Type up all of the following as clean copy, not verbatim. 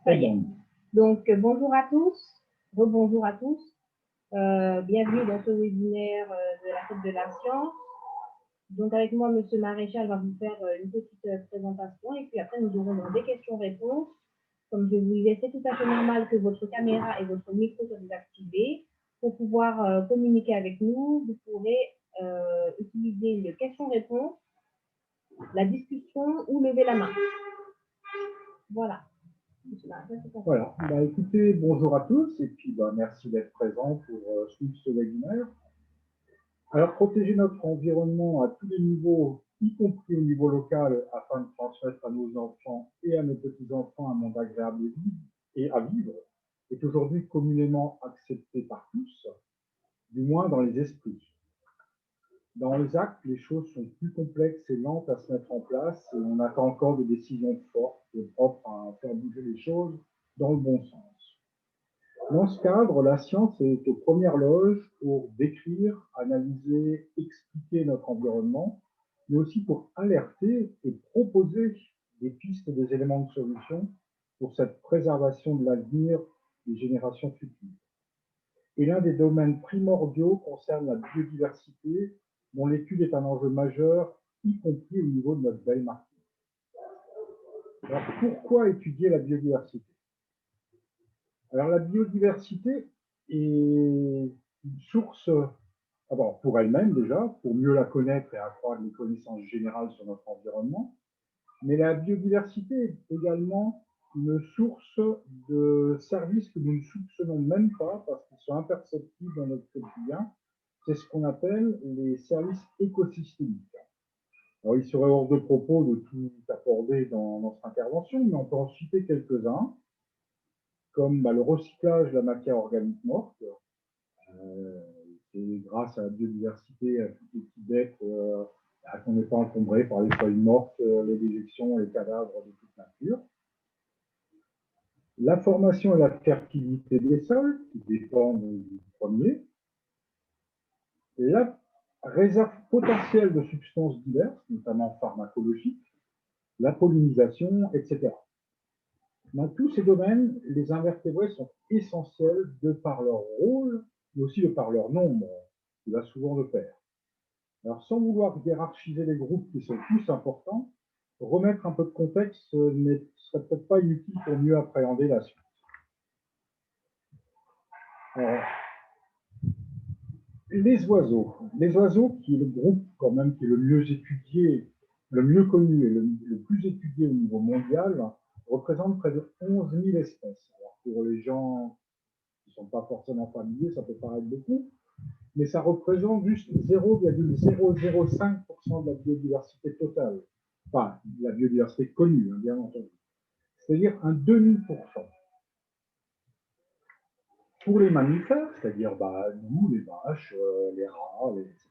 Ça y est. Donc, bonjour à tous, rebonjour à tous. Bienvenue dans ce webinaire de la Fête de la Science. Donc, avec moi, M. Maréchal va vous faire une petite présentation et puis après, nous aurons des questions-réponses. Comme je vous disais, c'est tout à fait normal que votre caméra et votre micro soient désactivés. Pour pouvoir communiquer avec nous, vous pourrez utiliser le question-réponse, la discussion ou lever la main. Voilà. Voilà, écoutez, bonjour à tous et puis merci d'être présents pour suivre ce webinaire. Alors, protéger notre environnement à tous les niveaux, y compris au niveau local, afin de transmettre à nos enfants et à nos petits-enfants un monde agréable et à vivre, est aujourd'hui communément accepté par tous, du moins dans les esprits. Dans les actes, les choses sont plus complexes et lentes à se mettre en place et on attend encore des décisions fortes et propres à faire bouger les choses dans le bon sens. Dans ce cadre, la science est aux premières loges pour décrire, analyser, expliquer notre environnement, mais aussi pour alerter et proposer des pistes et des éléments de solution pour cette préservation de l'avenir des générations futures. Et l'un des domaines primordiaux concerne la biodiversité, dont l'étude est un enjeu majeur, y compris au niveau de notre belle marque. Alors, pourquoi étudier la biodiversité? Alors, la biodiversité est une source, pour elle-même déjà, pour mieux la connaître et accroître les connaissances générales sur notre environnement, mais la biodiversité est également une source de services que nous ne soupçonnons même pas parce qu'ils sont imperceptibles dans notre quotidien. C'est ce qu'on appelle les services écosystémiques. Alors, il serait hors de propos de tout aborder dans notre intervention, mais on peut en citer quelques-uns, comme le recyclage de la matière organique morte. C'est grâce à la biodiversité, à toutes les petites bêtes qu'on n'est pas encombré par les feuilles mortes, les déjections et les cadavres de toute nature. La formation et la fertilité des sols, qui dépendent du premier. La réserve potentielle de substances diverses, notamment pharmacologiques, la pollinisation, etc. Dans tous ces domaines, les invertébrés sont essentiels de par leur rôle, mais aussi de par leur nombre, qui va souvent de pair. Alors, sans vouloir hiérarchiser les groupes qui sont tous importants, remettre un peu de contexte ne serait peut-être pas inutile pour mieux appréhender la suite. Alors, les oiseaux qui est le groupe quand même qui est le mieux étudié, le mieux connu et le plus étudié au niveau mondial, représentent près de 11 000 espèces. Alors pour les gens qui ne sont pas forcément familiers, ça peut paraître beaucoup, mais ça représente juste 0,005% de la biodiversité totale. Enfin, de la biodiversité connue, bien entendu. C'est-à-dire un demi-pourcent. Pour les mammifères, c'est-à-dire nous, les vaches, les rats, etc.,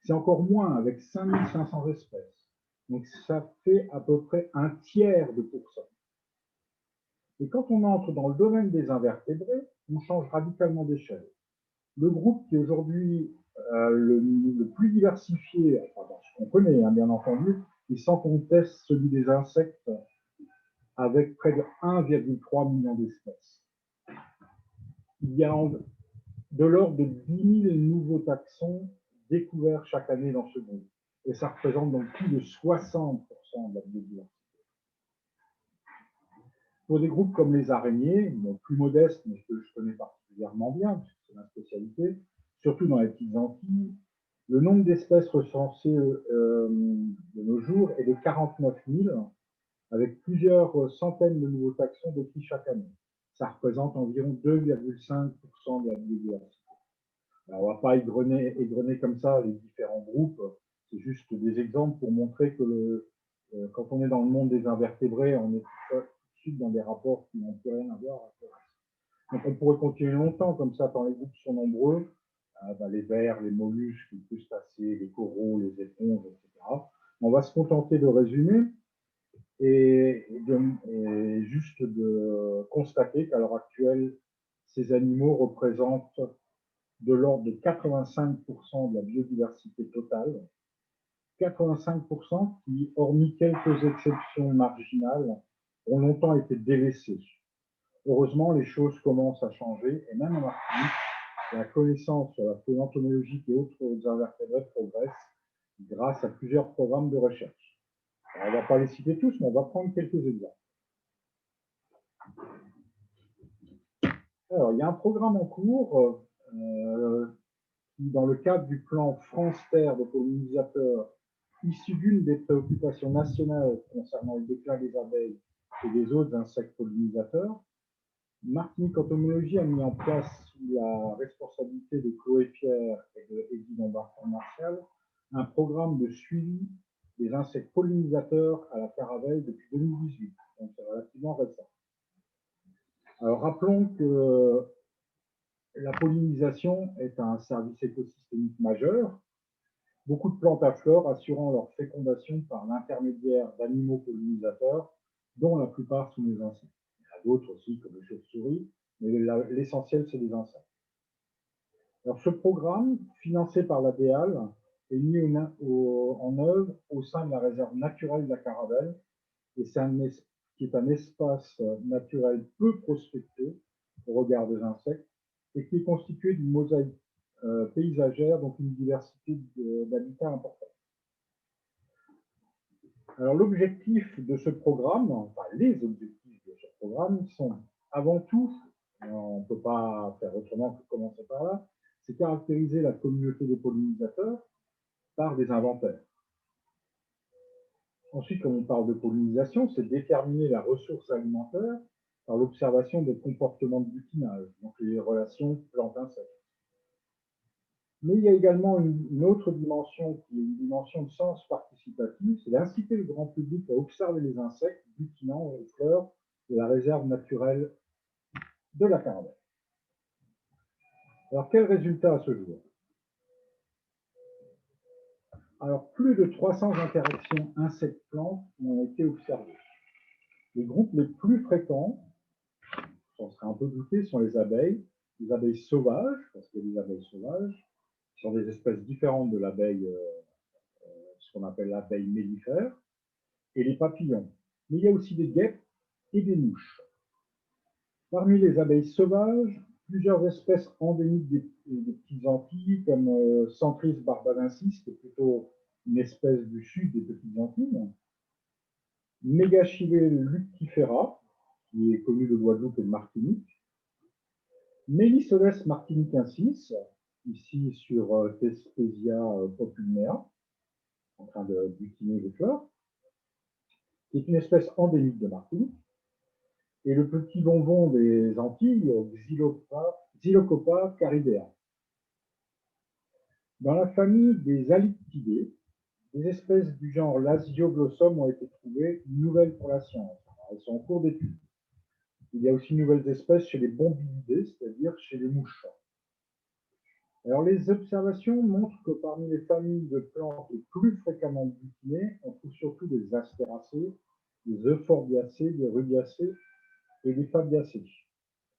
c'est encore moins, avec 5500 espèces. Donc ça fait à peu près un tiers de pourcent. Et quand on entre dans le domaine des invertébrés, on change radicalement d'échelle. Le groupe qui est aujourd'hui le plus diversifié, enfin, dans ce qu'on connaît, bien entendu, est sans conteste celui des insectes, avec près de 1,3 million d'espèces. Il y a de l'ordre de 10 000 nouveaux taxons découverts chaque année dans ce groupe. Et ça représente donc plus de 60% de la biodiversité. Pour des groupes comme les araignées, plus modestes, mais que je connais particulièrement bien, parce que c'est ma spécialité, surtout dans les petites Antilles, le nombre d'espèces recensées de nos jours est de 49 000, avec plusieurs centaines de nouveaux taxons décrits chaque année. Ça représente environ 2,5% de la biodiversité. Alors, on ne va pas égrener comme ça les différents groupes, c'est juste des exemples pour montrer que quand on est dans le monde des invertébrés, on est tout de suite dans des rapports qui n'ont plus rien à voir avec le reste. Donc on pourrait continuer longtemps comme ça, quand les groupes sont nombreux, les vers, les mollusques, les crustacés, les coraux, les éponges, etc. On va se contenter de résumer et juste de constater qu'à l'heure actuelle, ces animaux représentent de l'ordre de 85% de la biodiversité totale, 85% qui, hormis quelques exceptions marginales, ont longtemps été délaissés. Heureusement, les choses commencent à changer et même en Martinique, la connaissance sur la faune entomologique et autres invertébrés progresse grâce à plusieurs programmes de recherche. Alors, on ne va pas les citer tous, mais on va prendre quelques exemples. Alors, il y a un programme en cours qui, dans le cadre du plan France-Terre des pollinisateurs, issu d'une des préoccupations nationales concernant le déclin des abeilles et des autres insectes pollinisateurs, Martinique Entomologie a mis en place, sous la responsabilité de Chloé Pierre et de Eddie Lombard-Martial, un programme de suivi des insectes pollinisateurs à la caravelle depuis 2018, donc c'est relativement récent. Alors rappelons que la pollinisation est un service écosystémique majeur. Beaucoup de plantes à fleurs assurant leur fécondation par l'intermédiaire d'animaux pollinisateurs, dont la plupart sont des insectes. Il y en a d'autres aussi, comme les chauves-souris, mais l'essentiel, c'est les insectes. Alors, ce programme, financé par la DEAL, est mis en œuvre au sein de la réserve naturelle de la Caravelle, et qui est un espace naturel peu prospecté au regard des insectes, et qui est constitué d'une mosaïque paysagère, donc une diversité d'habitats importants. Alors, l'objectif de ce programme, enfin les objectifs de ce programme sont avant tout, on ne peut pas faire autrement que commencer par là, c'est caractériser la communauté des pollinisateurs par des inventaires. Ensuite, quand on parle de pollinisation, c'est déterminer la ressource alimentaire par l'observation des comportements de butinage, donc les relations plantes-insectes. Mais il y a également une autre dimension qui est une dimension de sens participatif, c'est d'inciter le grand public à observer les insectes butinant aux fleurs de la réserve naturelle de la Caravelle. Alors, quel résultat à ce jour? Alors, plus de 300 interactions insectes-plantes ont été observées. Les groupes les plus fréquents, on serait un peu douté, sont les abeilles sauvages, parce qu'il y a des abeilles sauvages, qui sont des espèces différentes de l'abeille, ce qu'on appelle l'abeille mellifère, et les papillons. Mais il y a aussi des guêpes et des mouches. Parmi les abeilles sauvages, plusieurs espèces endémiques des petites Antilles, comme Centris barbadensis, qui est plutôt une espèce du sud des petites Antilles, Megachile luctifera, qui est connu de Guadeloupe et de Martinique, Mélisodes martiniquensis, ici sur Thespesia populnea, en train de butiner les fleurs, qui est une espèce endémique de Martinique, et le petit bonbon des Antilles, Xylocopa caridea. Dans la famille des Halictidés, des espèces du genre Lasioglossum ont été trouvées, nouvelles pour la science. Elles sont en cours d'étude. Il y a aussi de nouvelles espèces chez les bombilidés, c'est-à-dire chez les mouches. Alors, les observations montrent que parmi les familles de plantes les plus fréquemment butinées, on trouve surtout des astéracées, des euphorbiacées, des rubiacées et des fabiacées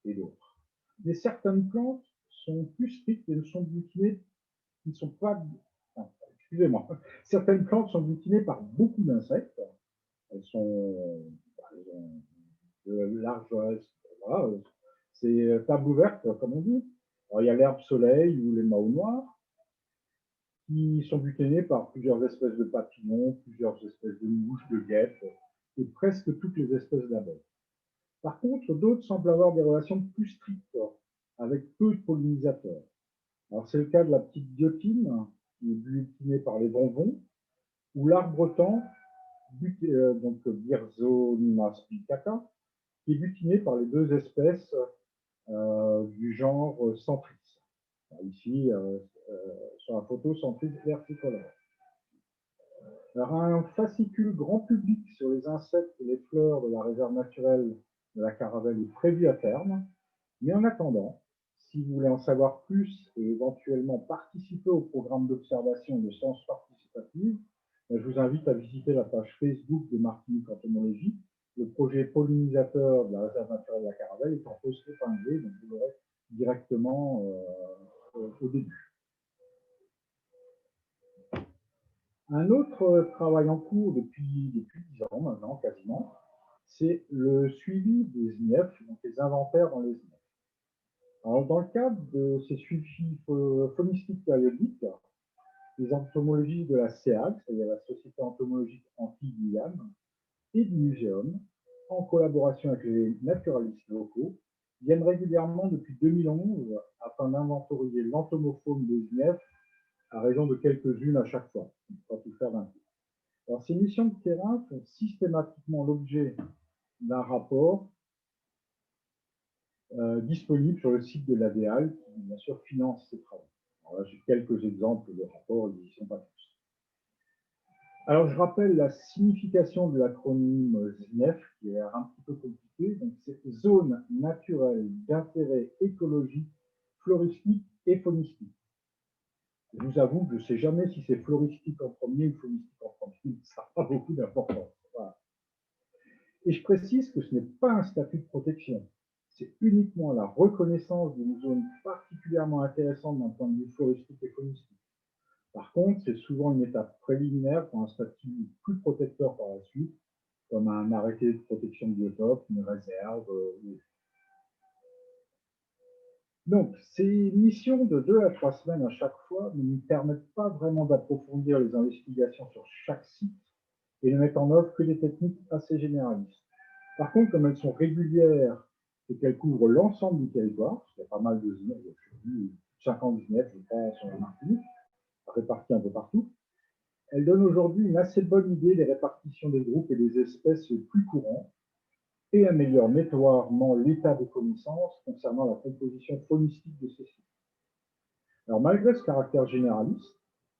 et d'autres. Mais certaines plantes sont plus strictes et ne sont butinées, ne sont pas. Excusez-moi. Certaines plantes sont butinées par beaucoup d'insectes. Elles sont de large. Voilà, c'est table ouverte, comme on dit. Alors, il y a l'herbe soleil ou les maos noirs qui sont butinés par plusieurs espèces de papillons, plusieurs espèces de mouches, de guêpes et presque toutes les espèces d'abeilles. Par contre, d'autres semblent avoir des relations plus strictes avec peu de pollinisateurs. Alors, c'est le cas de la petite guillotine, qui est butinée par les bonbons, ou l'arbre-temps, donc Birzonima spicata, qui est butiné par les deux espèces du genre Centris. Ici, sur la photo, Centris versicolore. Alors, un fascicule grand public sur les insectes et les fleurs de la réserve naturelle de la Caravelle est prévu à terme. Mais en attendant, si vous voulez en savoir plus et éventuellement participer au programme d'observation de sciences participative, je vous invite à visiter la page Facebook de Martinique Entomologie. Le projet pollinisateur de la réserve naturelle de la Caravelle est en post épinglé, donc vous l'aurez directement au début. Un autre travail en cours depuis 10 ans maintenant, quasiment, c'est le suivi des SNIEF, donc les inventaires dans les SNIEF. Alors, dans le cadre de ces suivis faunistiques périodiques, les entomologistes de la SEAG, c'est-à-dire la Société entomologique Antilles-Guyane, et du Muséum, en collaboration avec les naturalistes locaux, viennent régulièrement depuis 2011 afin d'inventorier l'entomofaune des SNIEF à raison de quelques-unes à chaque fois. On ne peut pas tout faire d'un coup. Alors, ces missions de terrain font systématiquement l'objet d'un rapport disponible sur le site de l'ADEAL, qui bien sûr finance ces travaux. Alors là, j'ai quelques exemples de rapports, ils n'y sont pas tous. Alors, je rappelle la signification de l'acronyme ZNEF, qui est un petit peu compliqué. Donc, c'est Zone naturelle d'intérêt écologique, floristique et faunistique. Je vous avoue que je ne sais jamais si c'est floristique en premier ou faunistique en premier. Ça n'a pas beaucoup d'importance. Voilà. Et je précise que ce n'est pas un statut de protection. C'est uniquement la reconnaissance d'une zone particulièrement intéressante d'un point de vue floristique et faunistique. Par contre, c'est souvent une étape préliminaire pour un statut plus protecteur par la suite, comme un arrêté de protection de biotope, une réserve. Donc, ces missions de 2 à 3 semaines à chaque fois ne nous permettent pas vraiment d'approfondir les investigations sur chaque site et ne mettent en œuvre que des techniques assez généralistes. Par contre, comme elles sont régulières et qu'elles couvrent l'ensemble du territoire, parce qu'il y a pas mal de ZNEF, j'ai vu 50 ZNEF, je crois, sur la Martinique, répartis un peu partout, elles donnent aujourd'hui une assez bonne idée des répartitions des groupes et des espèces les plus courants et améliorent notoirement l'état des connaissances concernant la composition faunistique de ces sites. Alors, malgré ce caractère généraliste,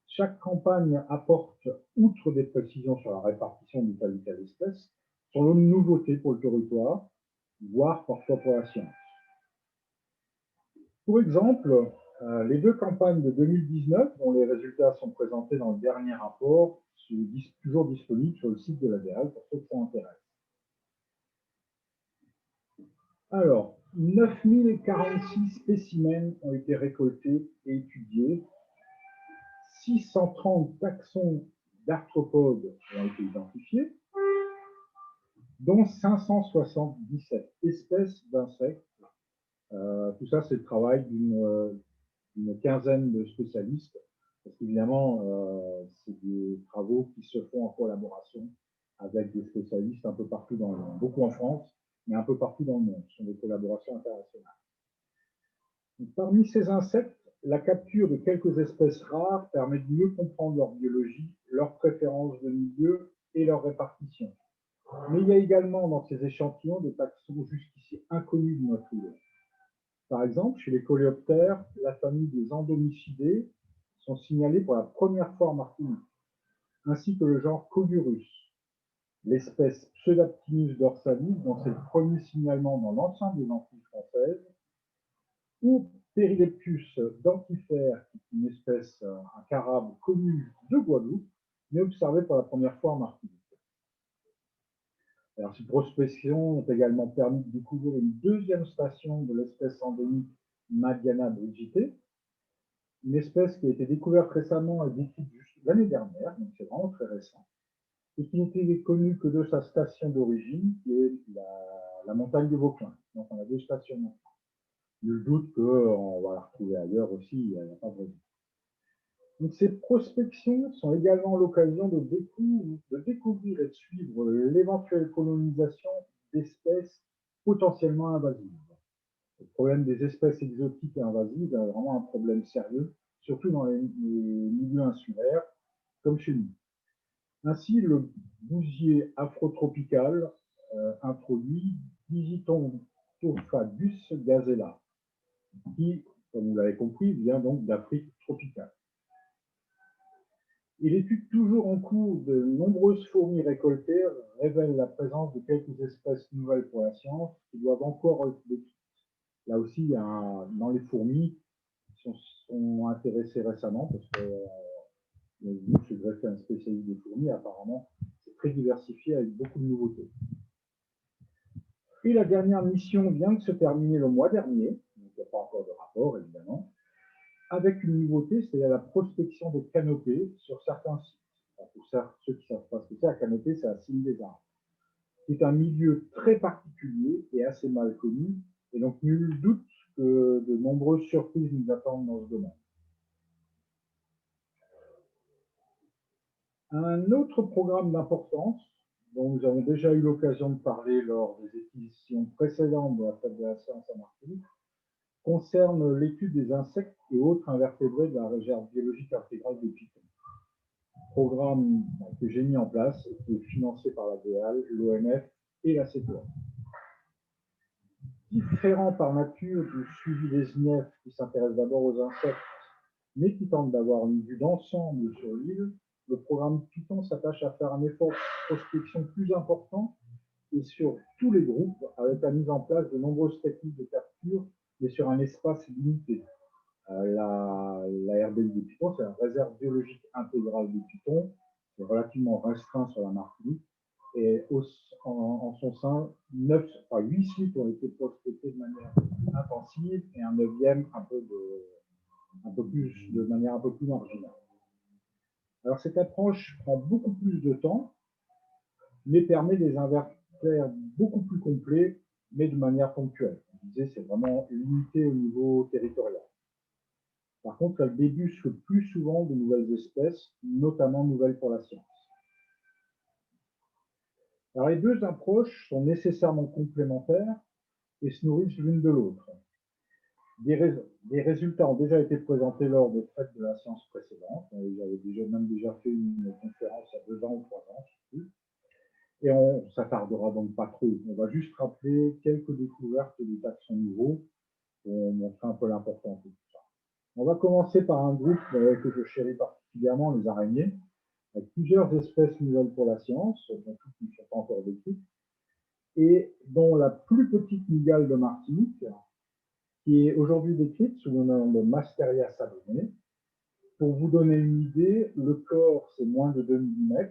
chaque campagne apporte, outre des précisions sur la répartition de telle ou telle espèce, son lot de nouveautés pour le territoire, voire parfois pour la science. Pour exemple, les 2 campagnes de 2019, dont les résultats sont présentés dans le dernier rapport, sont toujours disponibles sur le site de l'ADEAL pour ceux que ça intéresse. Alors, 9046 spécimens ont été récoltés et étudiés, 630 taxons d'arthropodes ont été identifiés, dont 577 espèces d'insectes. Tout ça, c'est le travail d'une quinzaine de spécialistes, parce qu'évidemment, c'est des travaux qui se font en collaboration avec des spécialistes un peu partout dans le monde, beaucoup en France, mais un peu partout dans le monde. Ce sont des collaborations internationales. Donc, parmi ces insectes, la capture de quelques espèces rares permet de mieux comprendre leur biologie, leurs préférences de milieu et leur répartition. Mais il y a également dans ces échantillons des taxons jusqu'ici inconnus de notre île. Par exemple, chez les coléoptères, la famille des endomycidés sont signalés pour la première fois en Martinique, ainsi que le genre Colurus, l'espèce Pseudaptinus dorsalis, dont c'est le premier signalement dans l'ensemble des Antilles françaises, ou Perileptus dentifère, qui est une espèce, un carabe connu de Guadeloupe, mais observé pour la première fois en Martinique. Alors, ces prospections ont également permis de découvrir une deuxième station de l'espèce endémique Madiana brigitée, une espèce qui a été découverte récemment et décrite juste l'année dernière, donc c'est vraiment très récent, et qui n'était connue que de sa station d'origine, qui est la montagne de Vauclin. Donc on a 2 stations maintenant. Nul doute qu'on va la retrouver ailleurs aussi, il n'y a pas de raison. Donc, ces prospections sont également l'occasion de découvrir et de suivre l'éventuelle colonisation d'espèces potentiellement invasives. Le problème des espèces exotiques et invasives est vraiment un problème sérieux, surtout dans les milieux insulaires, comme chez nous. Ainsi, le bousier afrotropical introduit Digitophagus gazella, qui, comme vous l'avez compris, vient donc d'Afrique tropicale. Et l'étude toujours en cours de nombreuses fourmis récoltées révèle la présence de quelques espèces nouvelles pour la science qui doivent encore être décrites. Là aussi, dans les fourmis, qui sont intéressés récemment, parce que nous, je suis greffé un spécialiste des fourmis, apparemment, c'est très diversifié avec beaucoup de nouveautés. Et la dernière mission vient de se terminer le mois dernier, donc il n'y a pas encore de rapport, évidemment, avec une nouveauté, c'est la prospection des canopées sur certains sites. Pour ceux qui ne savent pas ce que c'est, la canopée, c'est la cime des arbres. C'est un milieu très particulier et assez mal connu, et donc nul doute que de nombreuses surprises nous attendent dans ce domaine. Un autre programme d'importance, dont nous avons déjà eu l'occasion de parler lors des éditions précédentes de la Fête de la Science à Martinique, concerne l'étude des insectes et autres invertébrés de la réserve biologique intégrale des Pitons. Programme que j'ai mis en place et qui est financé par la DEAL, l'ONF et la CTF. Différent par nature du suivi des INEF qui s'intéresse d'abord aux insectes, mais qui tente d'avoir une vue d'ensemble sur l'île, le programme Python s'attache à faire un effort de prospection plus important et sur tous les groupes, avec la mise en place de nombreuses techniques de capture, mais sur un espace limité. La RBI des Pitons, c'est la réserve biologique intégrale des Pitons, c'est relativement restreint sur la Martinique, et en son sein, 8 sites ont été prospectés de manière intensive et un 9e de manière un peu plus marginale. Alors cette approche prend beaucoup plus de temps, mais permet des inventaires beaucoup plus complets, mais de manière ponctuelle. Je disais, c'est vraiment limité au niveau territorial. Par contre, elle débusque plus souvent de nouvelles espèces, notamment nouvelles pour la science. Alors les deux approches sont nécessairement complémentaires et se nourrissent l'une de l'autre. Des résultats ont déjà été présentés lors des fêtes de la science précédentes. J'avais déjà fait une conférence il y a 2 ans ou 3 ans, je sais plus. Et on ne s'attardera donc pas trop. On va juste rappeler quelques découvertes des taxons nouveaux pour montrer un peu l'importance de tout ça. On va commencer par un groupe que je chéris particulièrement, les araignées, avec plusieurs espèces nouvelles pour la science, dont toutes ne sont pas encore décrites, et dont la plus petite mygale de Martinique, qui est aujourd'hui décrite sous le nom de Masteria salonée. Pour vous donner une idée, le corps, c'est moins de 2 mm,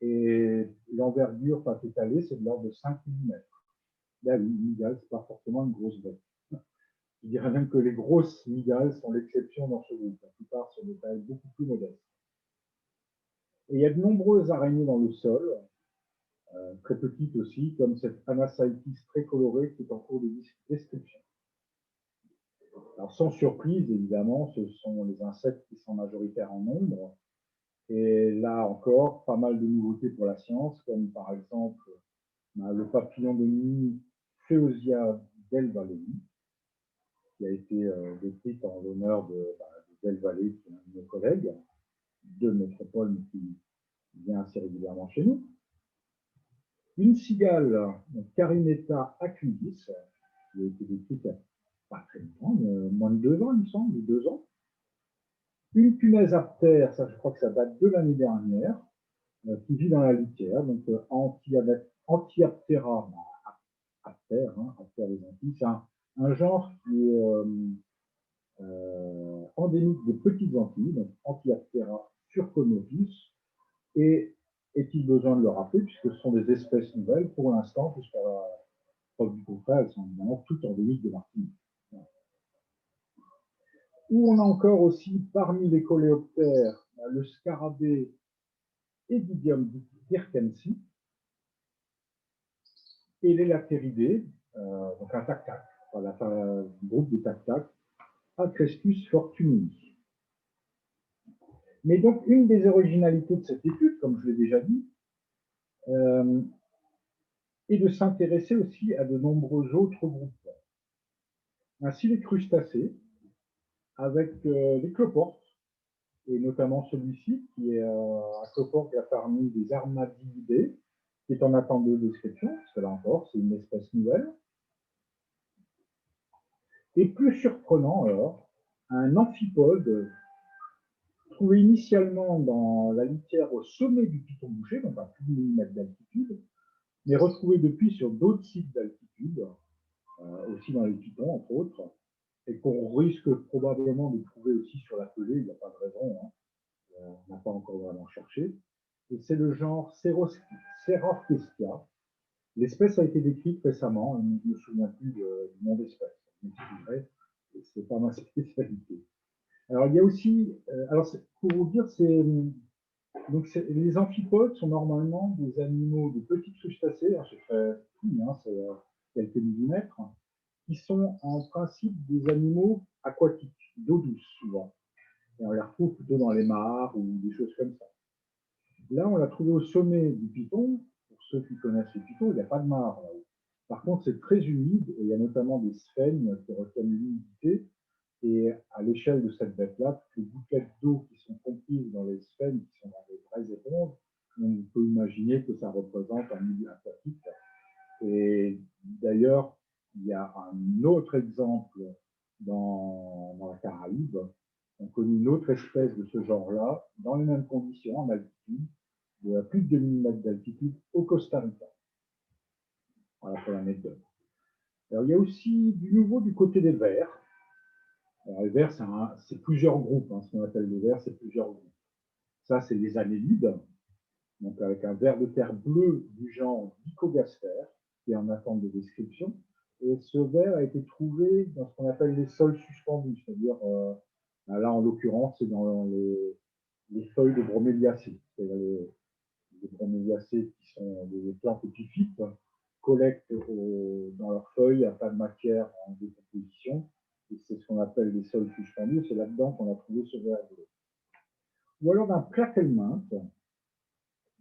et l'envergure pas étalée, c'est de l'ordre de 5 mm. Là, oui, une mygale, ce n'est pas forcément une grosse bête. Je dirais même que les grosses mygales sont l'exception dans ce groupe. La plupart sont des tailles beaucoup plus modestes. Et il y a de nombreuses araignées dans le sol, très petites aussi, comme cette Anasaetis très colorée qui est en cours de description. Alors, sans surprise, évidemment, ce sont les insectes qui sont majoritaires en nombre. Et là encore, pas mal de nouveautés pour la science, comme par exemple le papillon de nuit Phaeosia del Valle, qui a été décrite en l'honneur de Del Valle, qui est un de nos collègues de métropole, mais qui vient assez régulièrement chez nous. Une cigale, Carinetta aculis, qui a été décrite il n'y a pas très longtemps, moins de 2 ans, il me semble, ou 2 ans. Une punaise aptère, ça je crois que ça date de l'année dernière, qui vit dans la litière, donc Antiaptera aptère, aptère des Antilles. C'est un genre qui est endémique des petites Antilles, donc Antiaptera surconotus, et est-il besoin de le rappeler, puisque ce sont des espèces nouvelles, pour l'instant, jusqu'à la preuve du contraire, elles sont évidemment toutes endémiques de Martinique. Où on a encore aussi, parmi les coléoptères, le scarabée Edidium dirkensi et les lathéridés, donc un tac-tac, voilà, un groupe de tac-tac, Acrestus fortunii. Mais donc, une des originalités de cette étude, comme je l'ai déjà dit, est de s'intéresser aussi à de nombreux autres groupes. Ainsi, les crustacés, avec les cloportes, et notamment celui-ci, qui est un cloporte de la famille des Armadillidae, qui est en attente de description, parce que là encore, c'est une espèce nouvelle. Et plus surprenant, alors, un amphipode trouvé initialement dans la litière au sommet du Piton bouché, donc à plus de 1000 mètres d'altitude, mais retrouvé depuis sur d'autres sites d'altitude, aussi dans les Pitons, entre autres, et qu'on risque probablement de trouver aussi sur la pelée, il n'y a pas de raison, on n'a pas encore vraiment cherché. Et c'est le genre Cerophthesia. L'espèce a été décrite récemment, je ne me souviens plus du nom d'espèce, mais c'est pas ma spécialité. Alors, il y a aussi, alors pour vous dire, Donc, les amphipodes sont normalement des animaux de petits crustacés, hein, c'est très petit, hein, c'est quelques millimètres, qui sont en principe des animaux aquatiques, d'eau douce souvent. Et on les retrouve plutôt dans les mares ou des choses comme ça. Là, on l'a trouvé au sommet du Piton. Pour ceux qui connaissent le Piton, il n'y a pas de mare là-haut. Par contre, c'est très humide et il y a notamment des sphènes qui retiennent l'humidité. Et à l'échelle de cette bête-là, toutes les bouclettes d'eau qui sont comprises dans les sphènes, qui sont dans des vraies éponges, on peut imaginer que ça représente un milieu aquatique. Et d'ailleurs, il y a un autre exemple dans la Caraïbe. On connaît une autre espèce de ce genre-là, dans les mêmes conditions, en altitude, de plus de 2000 mètres d'altitude, au Costa Rica. Voilà pour l'anecdote. Alors, il y a aussi du nouveau du côté des vers. Alors, les vers, c'est plusieurs groupes. Hein, ce qu'on appelle les vers, c'est plusieurs groupes. Ça, c'est les annélides, donc avec un ver de terre bleu du genre Dicogaster, qui est en attente de description. Et ce ver a été trouvé dans ce qu'on appelle les sols suspendus, c'est-à-dire, là en l'occurrence, c'est dans les feuilles de broméliacées. C'est-à-dire les broméliacées qui sont des plantes épiphytes, collectent dans leurs feuilles un tas de matière en décomposition. Et c'est ce qu'on appelle les sols suspendus. C'est là-dedans qu'on a trouvé ce ver bleu. Ou alors d'un plaquelminthe,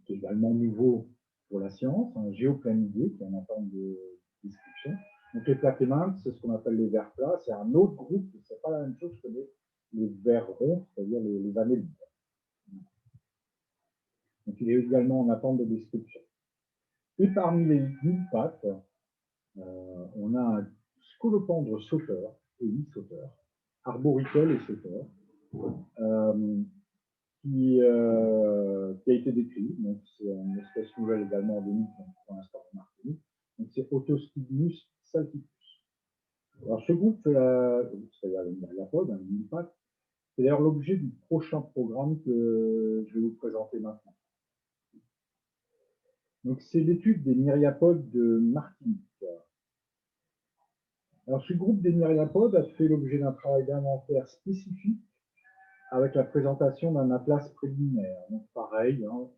qui est également nouveau pour la science, un géoplanidé qui est en attente de description. Donc les plaqueminthes, c'est ce qu'on appelle les vers plats, c'est un autre groupe, c'est pas la même chose que les vers ronds, c'est-à-dire les annélides. Donc il est également en attente de description. Et parmi les mille pattes, on a un scolopendre sauteur, hélisauteur, arboricole et sauteur, qui a été décrit. Donc, c'est une espèce nouvelle également endémique pour l'instant en Martinique. Donc, c'est Otostigmus salticus. Alors, ce groupe, c'est-à-dire les myriapodes, les mille pattes, c'est d'ailleurs l'objet du prochain programme que je vais vous présenter maintenant. Donc, c'est l'étude des myriapodes de Martinique. Alors, ce groupe des myriapodes a fait l'objet d'un travail d'inventaire spécifique avec la présentation d'un atlas préliminaire. Donc, pareil, hein,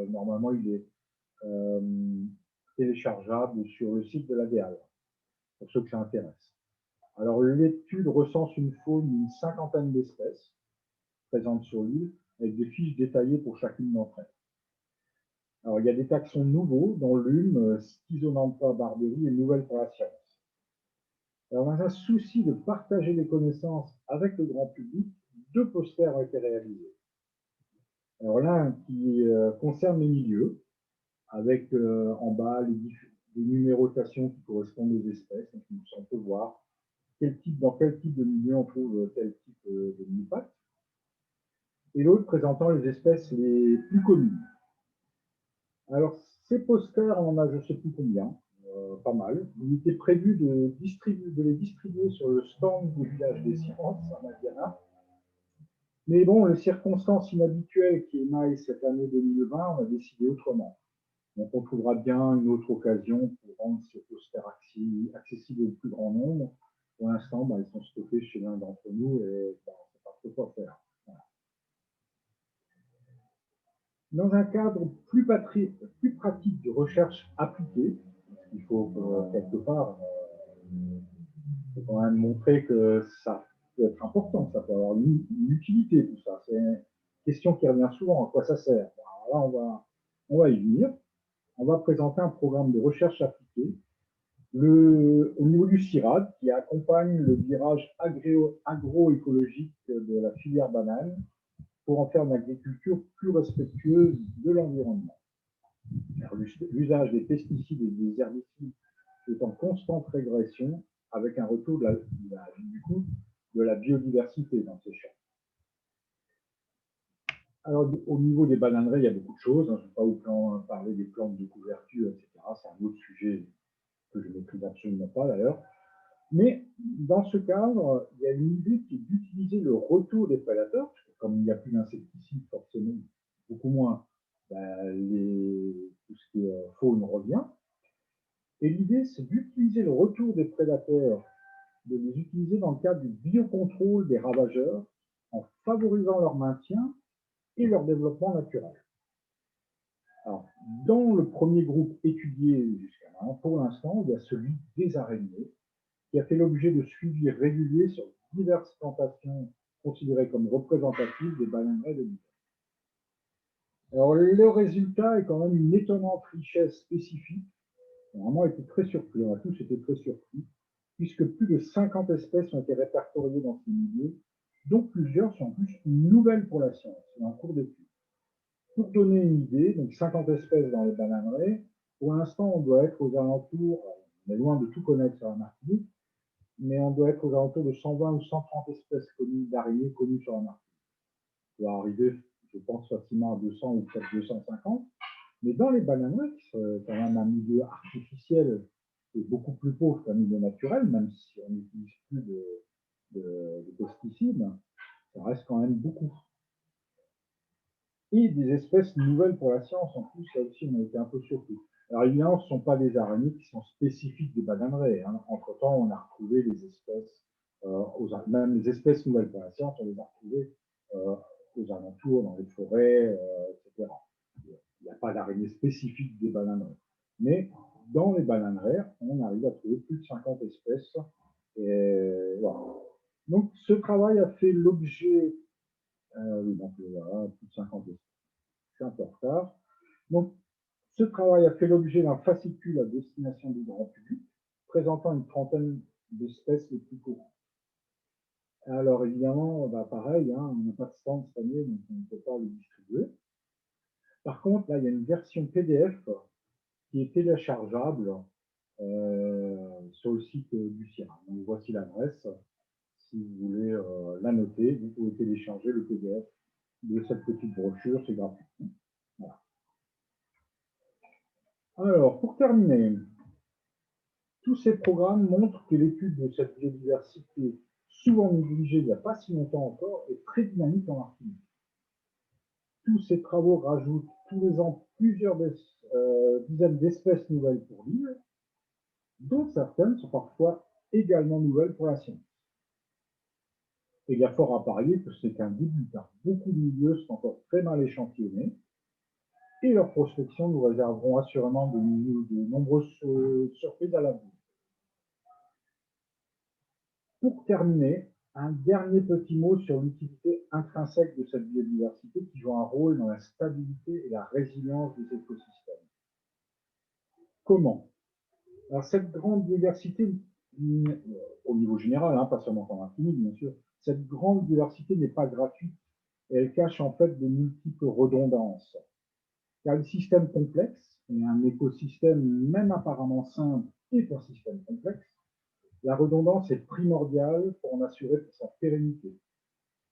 normalement, il est téléchargeable sur le site de la DEAL, pour ceux que ça intéresse. Alors, l'étude recense une faune d'une cinquantaine d'espèces présentes sur l'île, avec des fiches détaillées pour chacune d'entre elles. Alors, il y a des taxons nouveaux, dont l'une, Schizonantha barberi, est nouvelle pour la science. Alors, dans un souci de partager les connaissances avec le grand public, 2 posters ont été réalisés. Alors, l'un qui concerne les milieux, avec en bas les numérotations qui correspondent aux espèces. Donc, on peut voir dans quel type de milieu on trouve tel type de mille-pattes. Et l'autre présentant les espèces les plus connues. Alors, ces posters, on en a je ne sais plus combien, pas mal. Il était prévu de les distribuer sur le stand du village des sciences à Madiana. Mais bon, les circonstances inhabituelles qui émaillent cette année 2020, on a décidé autrement. Donc, on trouvera bien une autre occasion pour rendre ces posters accessibles au plus grand nombre. Pour l'instant, ils sont stockés chez l'un d'entre nous et on ne sait pas trop quoi faire. Voilà. Dans un cadre plus pratique de recherche appliquée, il faut quelque part faut quand même montrer que ça peut être important, ça peut avoir une utilité, tout ça. C'est une question qui revient souvent, à quoi ça sert. Alors là, on va y venir. On va présenter un programme de recherche appliquée au niveau du CIRAD, qui accompagne le virage agroécologique de la filière banane pour en faire une agriculture plus respectueuse de l'environnement. L'usage des pesticides et des herbicides est en constante régression avec un retour de la biodiversité dans ces champs. Alors, au niveau des bananeraies, il y a beaucoup de choses. Je ne vais pas vous parler des plantes de couverture, etc. C'est un autre sujet que je ne maîtrise absolument pas d'ailleurs. Mais dans ce cadre, il y a une idée qui est d'utiliser le retour des prédateurs, parce que comme il n'y a plus d'insecticides, forcément, beaucoup moins, tout ce qui est faune revient. Et l'idée, c'est d'utiliser le retour des prédateurs, de les utiliser dans le cadre du biocontrôle des ravageurs, en favorisant leur maintien et leur développement naturel. Alors, dans le premier groupe étudié jusqu'à maintenant, pour l'instant, il y a celui des araignées, qui a fait l'objet de suivis réguliers sur diverses plantations considérées comme représentatives des bananeraies de l'hiver. Alors, le résultat est quand même une étonnante richesse spécifique. On a vraiment été très surpris, on a tous été très surpris, puisque plus de 50 espèces ont été répertoriées dans ces milieux, dont plusieurs sont en plus nouvelles pour la science, et en cours d'étude. Pour donner une idée, donc 50 espèces dans les bananeraies, pour l'instant, on doit être aux alentours, on est loin de tout connaître sur la Martinique, mais on doit être aux alentours de 120 ou 130 espèces d'araignées connues sur la Martinique. On doit arriver, je pense, facilement à 200 ou peut-être 250. Mais dans les bananeraies, c'est quand même un milieu artificiel et beaucoup plus pauvre qu'un milieu naturel, même si on n'utilise plus de pesticides, ça reste quand même beaucoup. Et des espèces nouvelles pour la science, en plus, là aussi, on a été un peu surpris. Alors évidemment, ce ne sont pas des araignées qui sont spécifiques des bananeraies. Hein. Entre-temps, on a retrouvé des espèces, même les espèces nouvelles pour la science, on les a retrouvées aux alentours, dans les forêts, etc. Il n'y a pas d'araignées spécifiques des bananeraies. Mais dans les bananeraies, on arrive à trouver plus de 50 espèces. Et voilà. Donc ce travail a fait l'objet, oui, donc voilà, plus de 50 espèces. Je suis un peu en retard. Donc ce travail a fait l'objet d'un fascicule à destination du grand public, présentant une trentaine d'espèces les plus courantes. Alors évidemment, bah, pareil, hein, on n'a pas de stand cette année, donc on ne peut pas le distribuer. Par contre, là, il y a une version PDF qui est téléchargeable sur le site du CIRA. Donc voici l'adresse. Si vous voulez la noter, vous pouvez télécharger le PDF de cette petite brochure, c'est gratuit. Voilà. Alors, pour terminer, tous ces programmes montrent que l'étude de cette biodiversité, souvent négligée il n'y a pas si longtemps encore, est très dynamique en Martinique. Tous ces travaux rajoutent tous les ans plusieurs dizaines d'espèces nouvelles pour l'île, dont certaines sont parfois également nouvelles pour la science. Et il y a fort à parier que c'est qu'un début, car beaucoup de milieux sont encore très mal échantillonnés, et leur prospection nous réserveront assurément de nombreuses surprises à l'avenir. Pour terminer, un dernier petit mot sur l'utilité intrinsèque de cette biodiversité qui joue un rôle dans la stabilité et la résilience des écosystèmes. Comment? Alors cette grande diversité, au niveau général, hein, pas seulement en Martinique, bien sûr, cette grande diversité n'est pas gratuite et elle cache en fait de multiples redondances. Car le système complexe, et un écosystème même apparemment simple est un système complexe, la redondance est primordiale pour en assurer sa pérennité.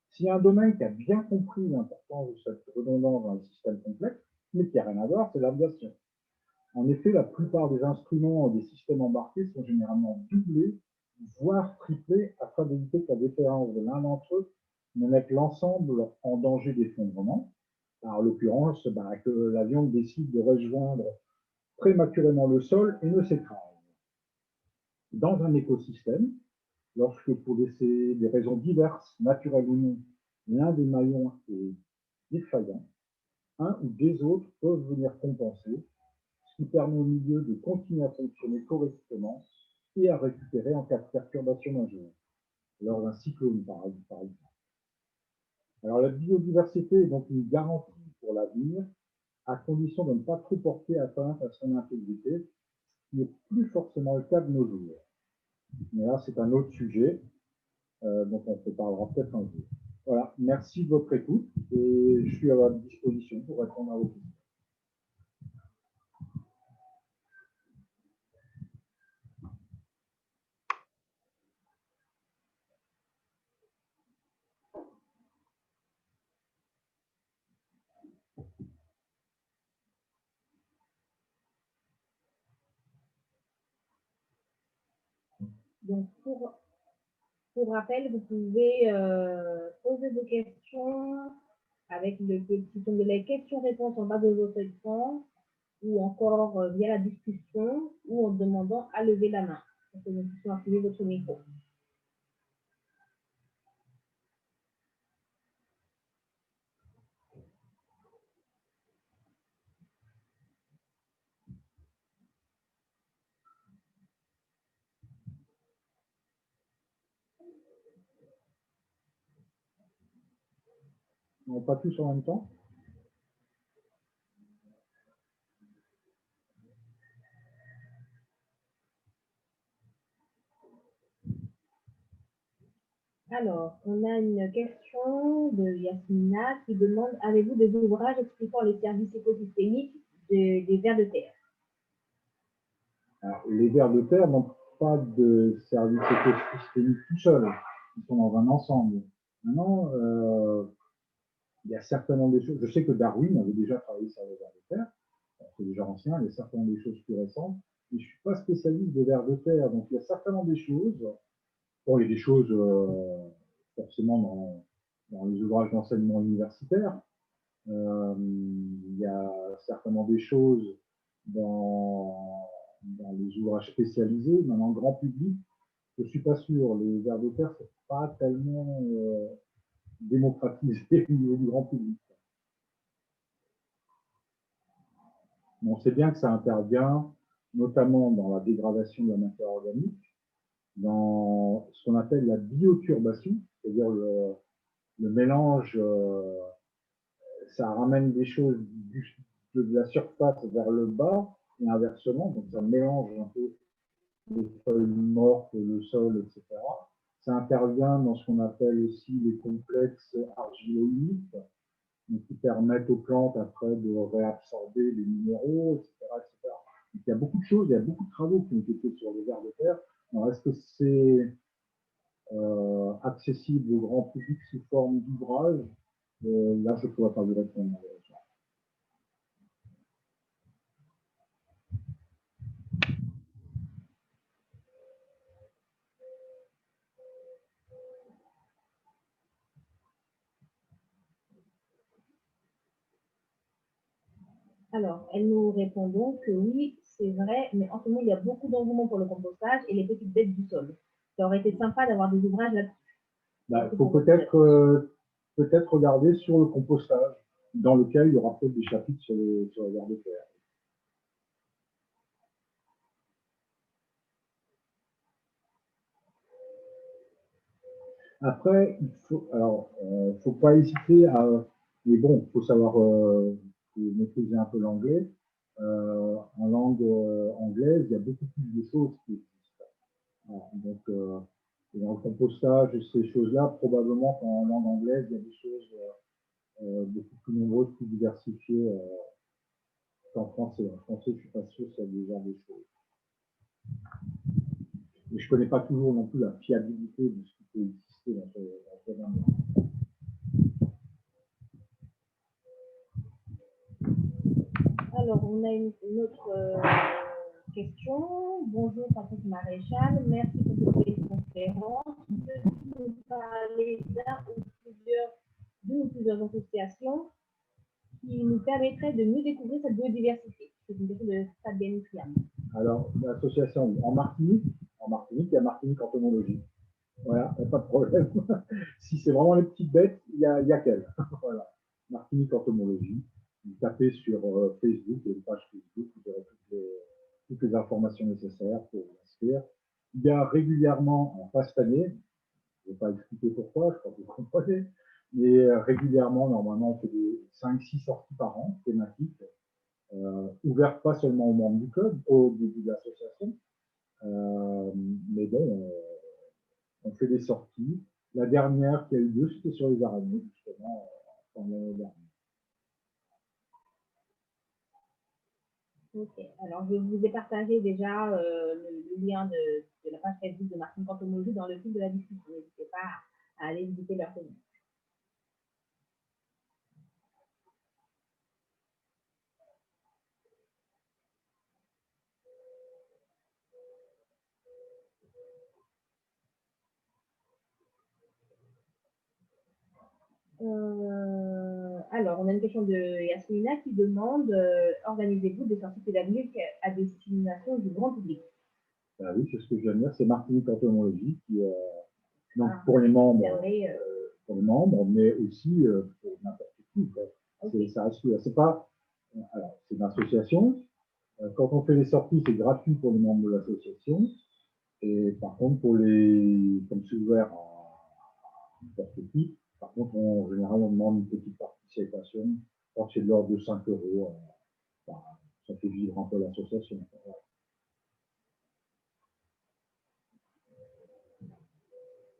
S'il y a un domaine qui a bien compris l'importance de cette redondance dans le système complexe, mais qui n'a rien à voir, c'est l'aviation. En effet, la plupart des instruments et des systèmes embarqués sont généralement doublés, voire triplés, afin d'éviter que la différence de l'un d'entre eux ne mette l'ensemble en danger d'effondrement. En l'occurrence, que l'avion décide de rejoindre prématurément le sol et ne s'écrase. Dans un écosystème, lorsque pour des raisons diverses, naturelles ou non, l'un des maillons est défaillant, un ou des autres peuvent venir compenser, ce qui permet au milieu de continuer à fonctionner correctement et à récupérer en cas de perturbation majeure, lors d'un cyclone par exemple. Alors la biodiversité est donc une garantie pour l'avenir, à condition de ne pas trop porter atteinte à son intégrité, ce qui n'est plus forcément le cas de nos jours. Mais là, c'est un autre sujet, dont on se parlera peut-être un jour. Voilà, merci de votre écoute et je suis à votre disposition pour répondre à vos questions. Donc, pour rappel, vous pouvez poser vos questions avec le petit onglet questions-réponses en bas de votre écran ou encore via la discussion ou en demandant à lever la main pour que nous puissions activer votre micro. Non, pas tous en même temps. Alors, on a une question de Yasmina qui demande: avez-vous des ouvrages expliquant les services écosystémiques des vers de terre? Alors, les vers de terre n'ont pas de service écosystémique tout seuls. Ils sont dans un ensemble. Maintenant, il y a certainement des choses. Je sais que Darwin avait déjà travaillé sur les vers de terre. C'est déjà ancien. Il y a certainement des choses plus récentes. Mais je ne suis pas spécialiste des vers de terre. Donc, il y a certainement des choses. Bon, il y a des choses forcément dans les ouvrages d'enseignement universitaire. Il y a certainement des choses dans les ouvrages spécialisés. Maintenant, grand public, je ne suis pas sûr. Les vers de terre, c'est pas tellement démocratisé au niveau du grand public. Mais on sait bien que ça intervient notamment dans la dégradation de la matière organique, dans ce qu'on appelle la bioturbation, c'est-à-dire le mélange, ça ramène des choses de la surface vers le bas et inversement, donc ça mélange un peu les feuilles mortes, le sol, etc. Ça intervient dans ce qu'on appelle aussi les complexes argilo-humiques, qui permettent aux plantes après de réabsorber les minéraux, etc., etc. Donc, il y a beaucoup de choses, il y a beaucoup de travaux qui ont été faits sur les vers de terre. Alors, est-ce que c'est accessible au grand public sous forme d'ouvrage? Là, je ne pourrais pas vous répondre. Alors, elle nous répond donc que oui, c'est vrai, mais en ce moment, il y a beaucoup d'engouement pour le compostage et les petites bêtes du sol. Ça aurait été sympa d'avoir des ouvrages là-dessus. Il faut peut-être regarder sur le compostage, dans lequel il y aura peut-être des chapitres sur les vers de terre. Après, faut pas hésiter à. Mais bon, il faut savoir maîtriser un peu l'anglais. En langue anglaise, il y a beaucoup plus de choses qui existent. Voilà, donc, dans le compostage, ces choses-là, probablement qu'en langue anglaise, il y a des choses beaucoup plus nombreuses, plus diversifiées qu'en français. En français, je ne suis pas sûr qu'il y a déjà des choses. Mais je ne connais pas toujours non plus la fiabilité de ce qui peut exister dans ce domaine. Alors, on a une autre question. Bonjour, Patrick Maréchal. Merci pour cette conférence. Peux-tu nous parler d'une ou plusieurs associations qui nous permettraient de mieux découvrir cette biodiversité? C'est une question de Fabienne Triam. Alors, l'association en Martinique, il y a Martinique Entomologie. Voilà, pas de problème. Si c'est vraiment les petites bêtes, il y a qu'elle. Voilà. Martinique Entomologie. Vous tapez sur Facebook, il y a une page Facebook, vous aurez toutes les informations nécessaires pour vous inscrire. Il y a régulièrement, pas cette année, je ne vais pas expliquer pourquoi, je crois que vous comprenez, mais régulièrement, normalement, on fait des 5-6 sorties par an, thématiques, ouvertes pas seulement aux membres du club, au début de l'association, mais bon, on fait des sorties. La dernière qui a eu lieu, c'était sur les araignées, justement, en l'année dernière. Ok, alors je vous ai partagé déjà le lien de la page Facebook de Martinique Entomologie dans le fil de la discussion. N'hésitez pas à aller visiter leur témoignage. Alors, on a une question de Yasmina qui demande organisez-vous des sorties pédagogiques à destination du grand public? Oui, c'est ce que je viens de dire, c'est Martinique Entomologie qui, donc pour les membres, mais aussi pour n'importe qui. Okay. C'est pas, alors c'est une association. Quand on fait les sorties, c'est gratuit pour les membres de l'association. Et par contre, comme c'est ouvert à n'importe qui, Par contre, en général, on demande une petite participation. Quand c'est de l'ordre de 5 euros, ça fait vivre un peu l'association.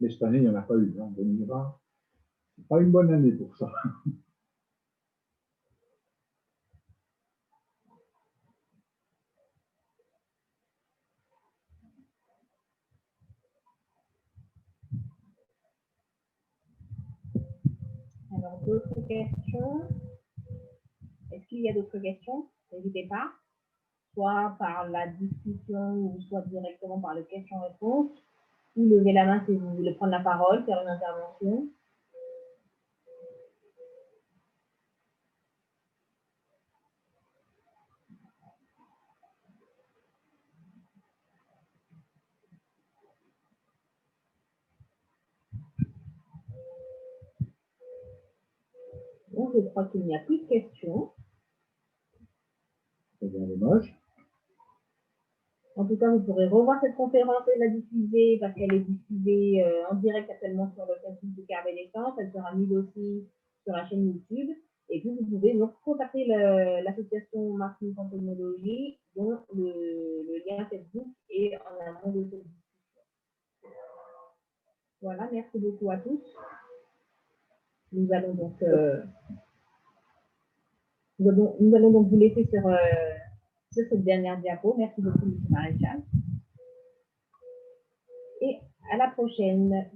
Mais cette année, il n'y en a pas eu. 2020, c'est pas une bonne année pour ça. Alors, d'autres questions? Est-ce qu'il y a d'autres questions? N'hésitez pas, soit par la discussion ou soit directement par le question-réponse, ou levez la main si vous voulez prendre la parole, faire une intervention. Bon, je crois qu'il n'y a plus de questions. C'est bien dommage. En tout cas, vous pourrez revoir cette conférence et la diffuser parce qu'elle est diffusée en direct actuellement sur le Facebook du Carnet d'Essence. Elle sera mise aussi sur la chaîne YouTube. Et puis, vous pouvez donc contacter l'association Marketing Entomologie, dont le lien Facebook est en amont de cette discussion. Voilà, merci beaucoup à tous. Nous allons donc, vous laisser sur cette dernière diapo. Merci beaucoup, M. Maréchal. Et à la prochaine.